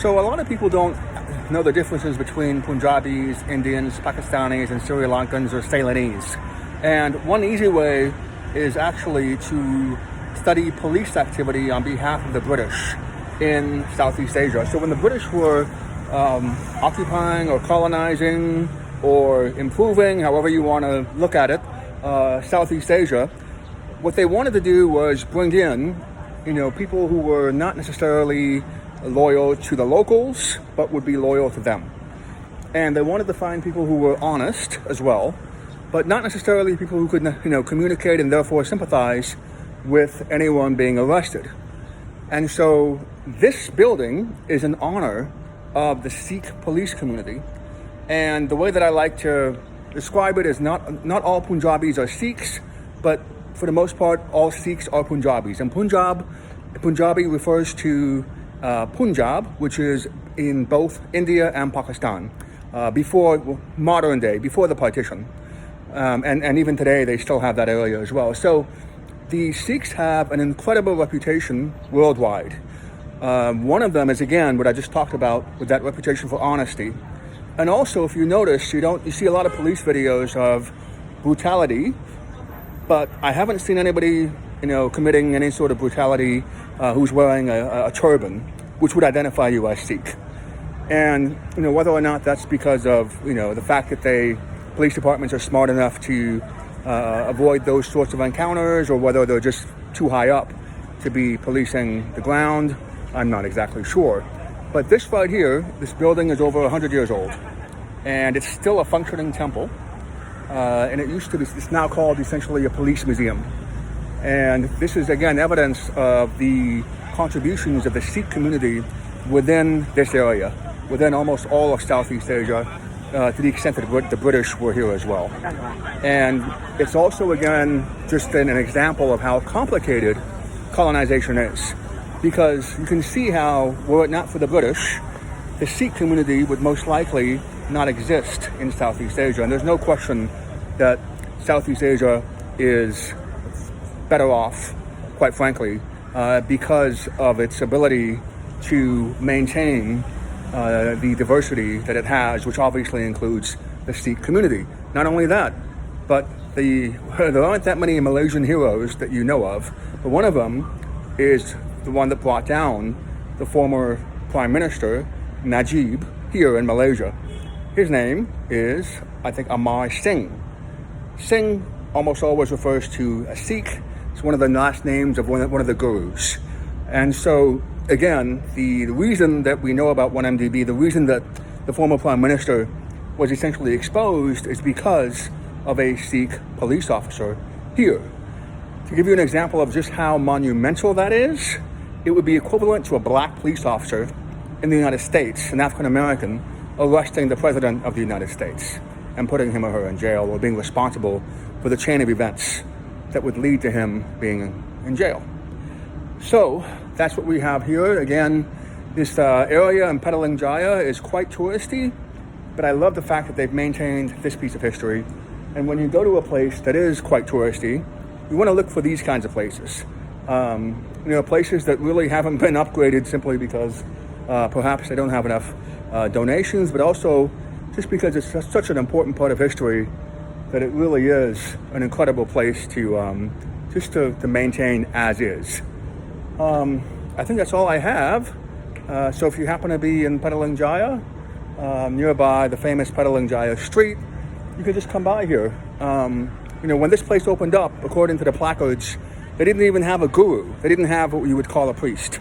So a lot of people don't know the differences between Punjabis, Indians, Pakistanis, and Sri Lankans or Ceylonese. And one easy way is actually to study police activity on behalf of the British in Southeast Asia. So when the British were occupying or colonizing or improving, however you want to look at it, Southeast Asia, what they wanted to do was bring in, people who were not necessarily loyal to the locals, but would be loyal to them. And they wanted to find people who were honest as well, but not necessarily people who could, communicate and therefore sympathize with anyone being arrested. And so this building is in honor of the Sikh police community. And the way that I like to describe it is not all Punjabis are Sikhs, but for the most part, all Sikhs are Punjabis. And Punjabi refers to Punjab, which is in both India and Pakistan, before modern day, before the partition. And even today, they still have that area as well. So the Sikhs have an incredible reputation worldwide. One of them is, again, what I just talked about with that reputation for honesty. And also, if you notice, you see a lot of police videos of brutality, but I haven't seen anybody, committing any sort of brutality who's wearing a turban, which would identify you as Sikh. And, whether or not that's because of, the fact that police departments are smart enough to avoid those sorts of encounters, or whether they're just too high up to be policing the ground, I'm not exactly sure. But this right here, this building is over 100 years old, and it's still a functioning temple. And it used to be, it's now called essentially a police museum. And this is, again, evidence of the contributions of the Sikh community within this area, within almost all of Southeast Asia, to the extent that the British were here as well. And it's also, again, just an example of how complicated colonization is. Because you can see how, were it not for the British, the Sikh community would most likely not exist in Southeast Asia. And there's no question that Southeast Asia is better off, quite frankly, because of its ability to maintain the diversity that it has, which obviously includes the Sikh community. Not only that, but there aren't that many Malaysian heroes that you know of, but one of them is the one that brought down the former Prime Minister, Najib, here in Malaysia. His name is, I think, Amar Singh. Singh almost always refers to a Sikh. It's one of the last names of one of the gurus. And so, again, the reason that we know about 1MDB, the reason that the former Prime Minister was essentially exposed is because of a Sikh police officer here. To give you an example of just how monumental that is, it would be equivalent to a black police officer in the United States, an African American, arresting the President of the United States and putting him or her in jail, or being responsible for the chain of events that would lead to him being in jail. So that's what we have here. Again, this area in Petaling Jaya is quite touristy, but I love the fact that they've maintained this piece of history. And when you go to a place that is quite touristy, you want to look for these kinds of places. Places that really haven't been upgraded simply because perhaps they don't have enough donations, but also just because it's such an important part of history that it really is an incredible place to maintain as is. I think that's all I have. So if you happen to be in Petaling Jaya, nearby the famous Petaling Jaya Street, you can just come by here. When this place opened up, according to the placards, they didn't even have a guru. They didn't have what you would call a priest.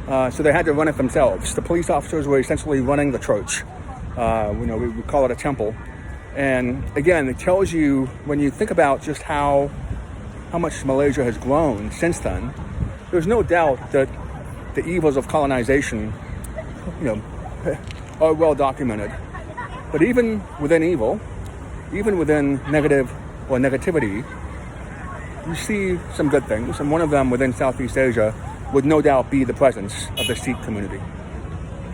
So they had to run it themselves. The police officers were essentially running the church. We would call it a temple. And again, it tells you, when you think about just how much Malaysia has grown since then, there's no doubt that the evils of colonization, are well documented. But even within evil, even within negative or negativity, you see some good things. And one of them within Southeast Asia would no doubt be the presence of the Sikh community.